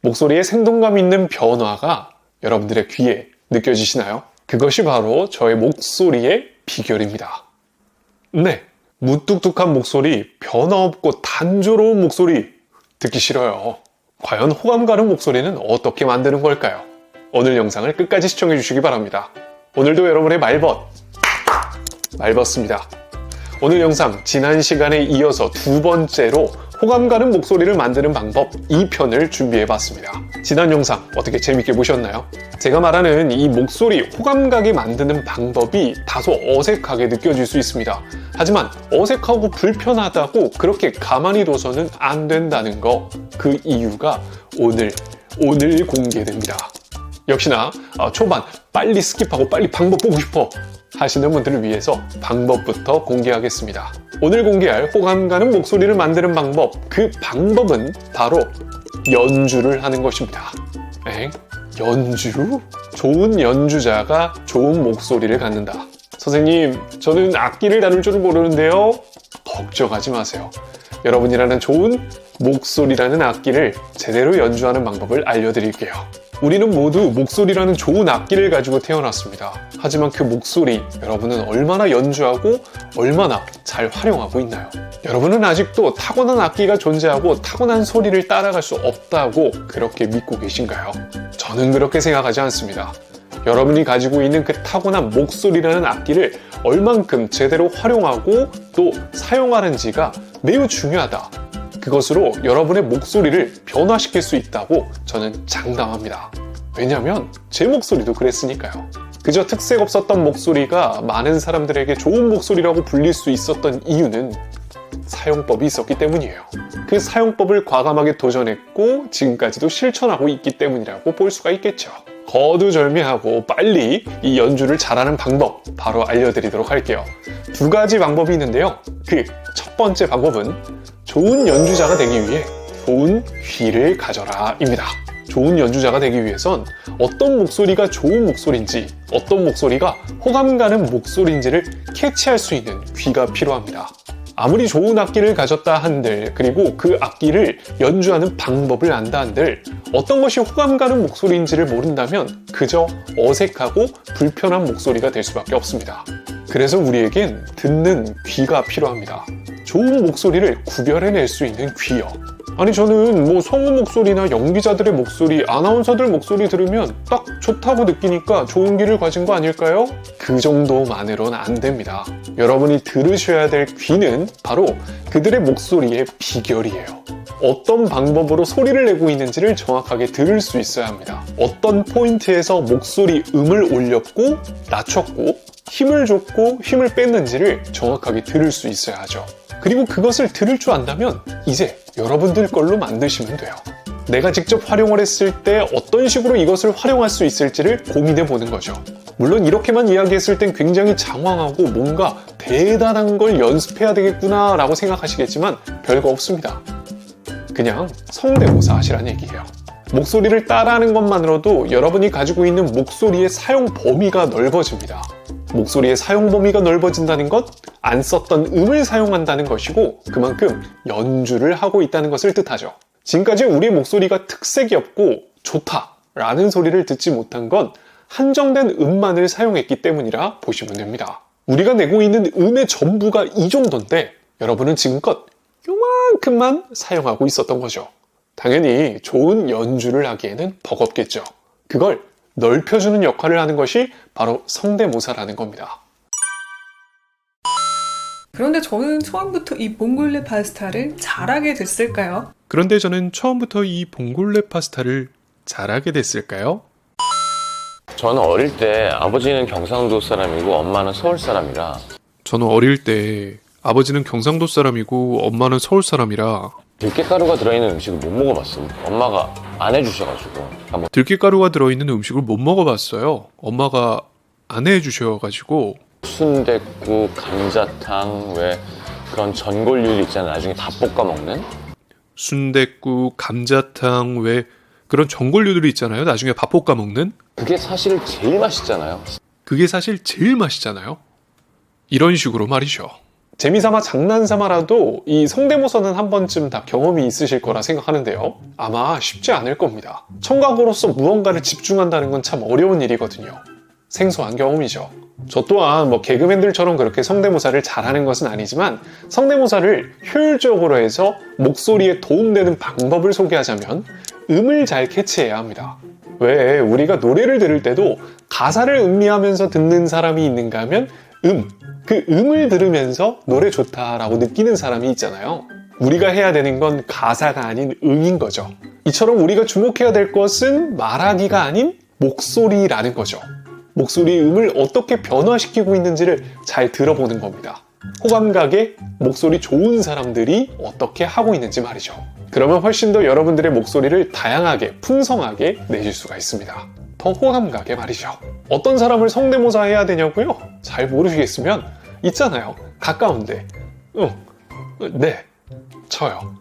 목소리에 생동감 있는 변화가 여러분들의 귀에 느껴지시나요? 그것이 바로 저의 목소리의 비결입니다. 네, 무뚝뚝한 목소리, 변화 없고 단조로운 목소리 듣기 싫어요. 과연 호감 가는 목소리는 어떻게 만드는 걸까요? 오늘 영상을 끝까지 시청해 주시기 바랍니다. 오늘도 여러분의 말벗습니다. 오늘 영상 지난 시간에 이어서 두 번째로 호감 가는 목소리를 만드는 방법 2편을 준비해 봤습니다. 지난 영상 어떻게 재밌게 보셨나요? 제가 말하는 이 목소리 호감 가게 만드는 방법이 다소 어색하게 느껴질 수 있습니다. 하지만 어색하고 불편하다고 그렇게 가만히 둬서는 안 된다는 거, 그 이유가 오늘 공개됩니다. 역시나 초반 빨리 스킵하고 빨리 방법 보고 싶어 하시는 분들을 위해서 방법부터 공개하겠습니다. 오늘 공개할 호감 가는 목소리를 만드는 방법, 그 방법은 바로 연주를 하는 것입니다. 연주? 좋은 연주자가 좋은 목소리를 갖는다. 선생님, 저는 악기를 다룰 줄은 모르는데요. 걱정하지 마세요. 여러분이라는 좋은 목소리라는 악기를 제대로 연주하는 방법을 알려드릴게요. 우리는 모두 목소리라는 좋은 악기를 가지고 태어났습니다. 하지만 그 목소리, 여러분은 얼마나 연주하고 얼마나 잘 활용하고 있나요? 여러분은 아직도 타고난 악기가 존재하고 타고난 소리를 따라갈 수 없다고 그렇게 믿고 계신가요? 저는 그렇게 생각하지 않습니다. 여러분이 가지고 있는 그 타고난 목소리라는 악기를 얼만큼 제대로 활용하고 또 사용하는지가 매우 중요하다. 그것으로 여러분의 목소리를 변화시킬 수 있다고 저는 장담합니다. 왜냐하면 제 목소리도 그랬으니까요. 그저 특색 없었던 목소리가 많은 사람들에게 좋은 목소리라고 불릴 수 있었던 이유는 사용법이 있었기 때문이에요. 그 사용법을 과감하게 도전했고 지금까지도 실천하고 있기 때문이라고 볼 수가 있겠죠. 거두절미하고 빨리 이 연주를 잘하는 방법 바로 알려드리도록 할게요. 두 가지 방법이 있는데요. 그 첫 번째 방법은 좋은 연주자가 되기 위해 좋은 귀를 가져라 입니다. 좋은 연주자가 되기 위해선 어떤 목소리가 좋은 목소리인지, 어떤 목소리가 호감 가는 목소리인지를 캐치할 수 있는 귀가 필요합니다. 아무리 좋은 악기를 가졌다 한들, 그리고 그 악기를 연주하는 방법을 안다 한들, 어떤 것이 호감 가는 목소리인지를 모른다면 그저 어색하고 불편한 목소리가 될 수밖에 없습니다. 그래서 우리에겐 듣는 귀가 필요합니다. 좋은 목소리를 구별해낼 수 있는 귀요. 아니, 저는 성우 목소리나 연기자들의 목소리, 아나운서들 목소리 들으면 딱 좋다고 느끼니까 좋은 귀를 가진 거 아닐까요? 그 정도만으로는 안 됩니다. 여러분이 들으셔야 될 귀는 바로 그들의 목소리의 비결이에요. 어떤 방법으로 소리를 내고 있는지를 정확하게 들을 수 있어야 합니다. 어떤 포인트에서 목소리 음을 올렸고 낮췄고 힘을 줬고 힘을 뺐는지를 정확하게 들을 수 있어야 하죠. 그리고 그것을 들을 줄 안다면 이제 여러분들 걸로 만드시면 돼요. 내가 직접 활용을 했을 때 어떤 식으로 이것을 활용할 수 있을지를 고민해 보는 거죠. 물론 이렇게만 이야기했을 땐 굉장히 장황하고 뭔가 대단한 걸 연습해야 되겠구나 라고 생각하시겠지만 별거 없습니다. 그냥 성대모사 하시란 얘기예요. 목소리를 따라하는 것만으로도 여러분이 가지고 있는 목소리의 사용 범위가 넓어집니다. 목소리의 사용 범위가 넓어진다는 것, 안 썼던 음을 사용한다는 것이고 그만큼 연주를 하고 있다는 것을 뜻하죠. 지금까지 우리의 목소리가 특색이 없고 좋다라는 소리를 듣지 못한 건 한정된 음만을 사용했기 때문이라 보시면 됩니다. 우리가 내고 있는 음의 전부가 이 정도인데 여러분은 지금껏 요만큼만 사용하고 있었던 거죠. 당연히 좋은 연주를 하기에는 버겁겠죠. 그걸 넓혀주는 역할을 하는 것이 바로 성대모사라는 겁니다. 그런데 저는 처음부터 이 봉골레 파스타를 잘하게 됐을까요? 저는 어릴 때 아버지는 경상도 사람이고 엄마는 서울 사람이라 들깨가루가 들어있는 음식을 못 먹어봤어. 엄마가 안 해주셔가지고. 들깨가루가 들어있는 음식을 못 먹어봤어요. 엄마가 안 해주셔가지고. 순댓국, 감자탕, 왜 그런 전골류들 있잖아. 나중에 다 볶아 먹는. 순댓국, 감자탕, 왜 그런 전골류들이 있잖아요. 나중에 밥 볶아 먹는. 그게 사실 제일 맛있잖아요. 이런 식으로 말이죠. 재미삼아 장난삼아라도 이 성대모사는 한 번쯤 다 경험이 있으실 거라 생각하는데요. 아마 쉽지 않을 겁니다. 청각으로서 무언가를 집중한다는 건 참 어려운 일이거든요. 생소한 경험이죠. 저 또한 뭐 개그맨들처럼 그렇게 성대모사를 잘하는 것은 아니지만 성대모사를 효율적으로 해서 목소리에 도움되는 방법을 소개하자면 음을 잘 캐치해야 합니다. 왜 우리가 노래를 들을 때도 가사를 음미하면서 듣는 사람이 있는가 하면 그 음을 들으면서 노래 좋다라고 느끼는 사람이 있잖아요. 우리가 해야 되는 건 가사가 아닌 음인 거죠. 이처럼 우리가 주목해야 될 것은 말하기가 아닌 목소리라는 거죠. 목소리의 음을 어떻게 변화시키고 있는지를 잘 들어보는 겁니다. 호감각에 목소리 좋은 사람들이 어떻게 하고 있는지 말이죠. 그러면 훨씬 더 여러분들의 목소리를 다양하게, 풍성하게 내실 수가 있습니다. 더 호감가게 말이죠. 어떤 사람을 성대모사 해야 되냐고요? 잘 모르시겠으면 있잖아요. 가까운데 네, 저요.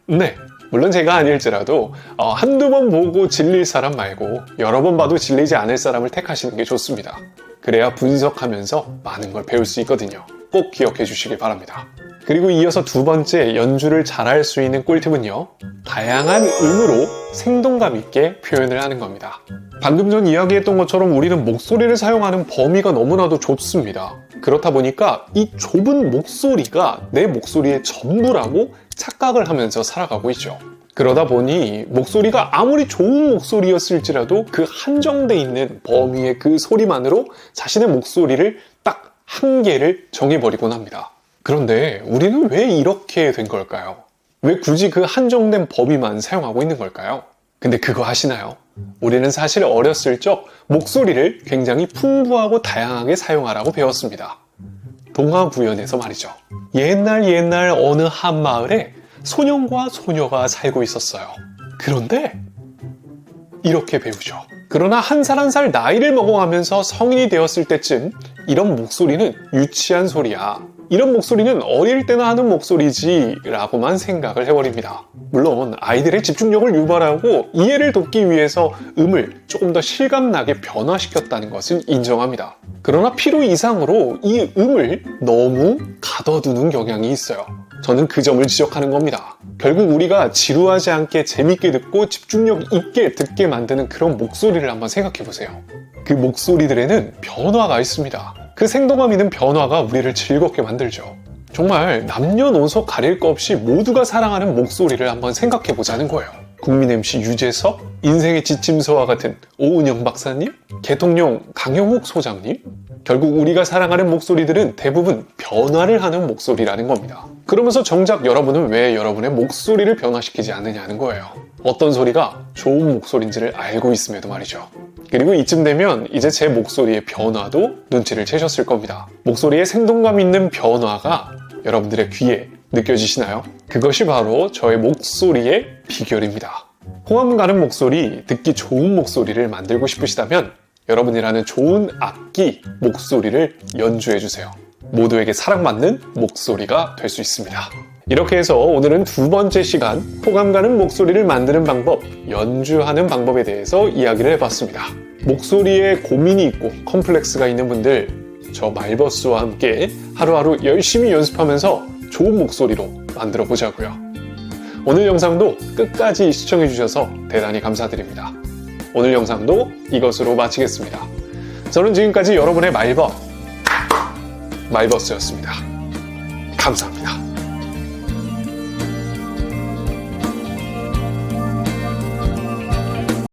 네. 물론 제가 아닐지라도 한두 번 보고 질릴 사람 말고 여러 번 봐도 질리지 않을 사람을 택하시는 게 좋습니다. 그래야 분석하면서 많은 걸 배울 수 있거든요. 꼭 기억해 주시길 바랍니다. 그리고 이어서 두 번째 연주를 잘할 수 있는 꿀팁은요. 다양한 음으로 생동감 있게 표현을 하는 겁니다. 방금 전 이야기했던 것처럼 우리는 목소리를 사용하는 범위가 너무나도 좁습니다. 그렇다 보니까 이 좁은 목소리가 내 목소리의 전부라고 착각을 하면서 살아가고 있죠. 그러다 보니 목소리가 아무리 좋은 목소리였을지라도 그 한정돼 있는 범위의 그 소리만으로 자신의 목소리를 딱 한계를 정해버리곤 합니다. 그런데 우리는 왜 이렇게 된 걸까요? 왜 굳이 그 한정된 범위만 사용하고 있는 걸까요? 근데 그거 아시나요? 우리는 사실 어렸을 적 목소리를 굉장히 풍부하고 다양하게 사용하라고 배웠습니다. 동화 구연에서 말이죠. 옛날 어느 한 마을에 소년과 소녀가 살고 있었어요. 그런데 이렇게 배우죠. 그러나 한 살 한 살 나이를 먹어가면서 성인이 되었을 때쯤 이런 목소리는 유치한 소리야. 이런 목소리는 어릴 때나 하는 목소리지 라고만 생각을 해버립니다. 물론 아이들의 집중력을 유발하고 이해를 돕기 위해서 음을 조금 더 실감나게 변화시켰다는 것은 인정합니다. 그러나 필요 이상으로 이 음을 너무 가둬두는 경향이 있어요. 저는 그 점을 지적하는 겁니다. 결국 우리가 지루하지 않게 재밌게 듣고 집중력 있게 듣게 만드는 그런 목소리를 한번 생각해 보세요. 그 목소리들에는 변화가 있습니다. 그 생동감 있는 변화가 우리를 즐겁게 만들죠. 정말 남녀노소 가릴 거 없이 모두가 사랑하는 목소리를 한번 생각해 보자는 거예요. 국민 MC 유재석, 인생의 지침서와 같은 오은영 박사님, 개통령 강영욱 소장님. 결국 우리가 사랑하는 목소리들은 대부분 변화를 하는 목소리라는 겁니다. 그러면서 정작 여러분은 왜 여러분의 목소리를 변화시키지 않느냐는 거예요. 어떤 소리가 좋은 목소리인지를 알고 있음에도 말이죠. 그리고 이쯤 되면 이제 제 목소리의 변화도 눈치를 채셨을 겁니다. 목소리에 생동감 있는 변화가 여러분들의 귀에 느껴지시나요? 그것이 바로 저의 목소리의 비결입니다. 호감 가는 목소리, 듣기 좋은 목소리를 만들고 싶으시다면 여러분이라는 좋은 악기, 목소리를 연주해주세요. 모두에게 사랑받는 목소리가 될 수 있습니다. 이렇게 해서 오늘은 두 번째 시간 호감 가는 목소리를 만드는 방법, 연주하는 방법에 대해서 이야기를 해봤습니다. 목소리에 고민이 있고 컴플렉스가 있는 분들, 저 말버스와 함께 하루하루 열심히 연습하면서 좋은 목소리로 만들어 보자고요. 오늘 영상도 끝까지 시청해주셔서 대단히 감사드립니다. 오늘 영상도 이것으로 마치겠습니다. 저는 지금까지 여러분의 말버스였습니다. 감사합니다.